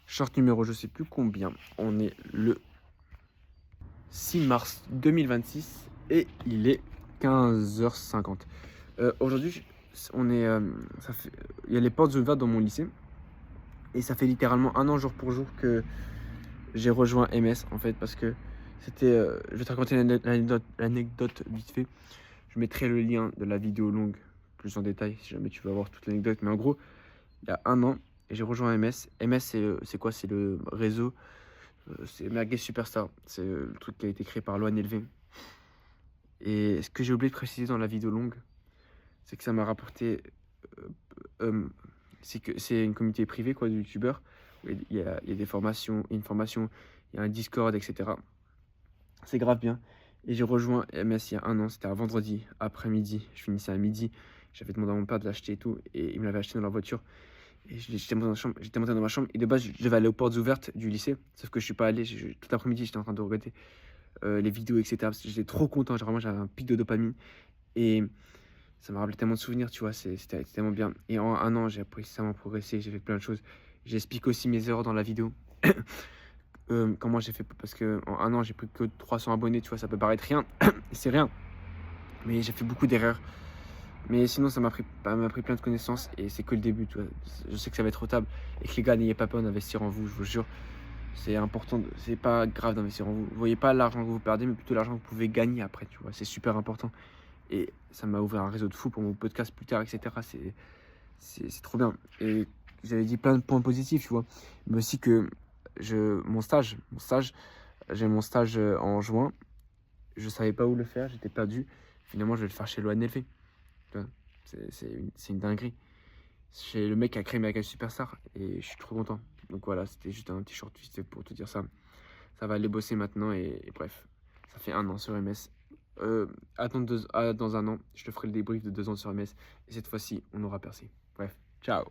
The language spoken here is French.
Short numéro je sais plus combien. On est le 6 mars 2026 et il est 15h50. Aujourd'hui, on est, il y a les portes ouvertes dans mon lycée et ça fait littéralement un an jour pour jour que j'ai rejoint MS en fait parce que c'était, je vais te raconter l'anecdote vite fait. Je mettrai le lien de la vidéo longue plus en détail si jamais tu veux avoir toute l'anecdote. Mais en gros, il y a un an, j'ai rejoint MS. MS, c'est quoi? C'est le réseau, c'est Merguez Superstar. C'est le truc qui a été créé par Loan Elvé. Et ce que j'ai oublié de préciser dans la vidéo longue, c'est que ça m'a rapporté. C'est que c'est une communauté privée quoi, de youtubeurs. Il y a des formations, une formation, il y a un Discord, etc. C'est grave bien. Et j'ai rejoint MS il y a un an, c'était un vendredi après-midi. Je finissais à midi. J'avais demandé à mon père de l'acheter et tout. Et il me l'avait acheté dans la voiture. Et j'étais monté dans ma chambre. Et de base, je devais aller aux portes ouvertes du lycée. Sauf que je suis pas allé. Tout l'après-midi, j'étais en train de regarder les vidéos, etc. Parce que j'étais trop content. Vraiment, j'avais un pic de dopamine. Et ça m'a rappelé tellement de souvenirs, tu vois. C'était tellement bien. Et en un an, j'ai tellement progressé. J'ai fait plein de choses. J'explique aussi mes erreurs dans la vidéo. Comment j'ai fait, parce que en un an j'ai pris que 300 abonnés, tu vois, ça peut paraître rien, c'est rien, mais j'ai fait beaucoup d'erreurs. Mais sinon ça m'a pris plein de connaissances et c'est que le début, tu vois. Je sais que ça va être rentable et que les gars, n'ayez pas peur d'investir en vous, je vous jure. C'est important, c'est pas grave d'investir en vous. Vous voyez pas l'argent que vous perdez, mais plutôt l'argent que vous pouvez gagner après, tu vois. C'est super important. Et ça m'a ouvert un réseau de fou pour mon podcast plus tard, etc. C'est trop bien. Et j'avais dit plein de points positifs, tu vois. Mais aussi que mon stage, j'ai mon stage en juin. Je savais pas où le faire, j'étais perdu. Finalement, je vais le faire chez l'ONLV. C'est une dinguerie. Chez le mec qui a créé Mega Superstar. Et je suis trop content. Donc voilà, c'était juste un petit short twist pour te dire ça. Ça va aller bosser maintenant et bref. Ça fait un an sur MS. Attends dans un an, je te ferai le débrief de 2 ans sur MS. Et cette fois-ci, on aura percé. Bref, ciao.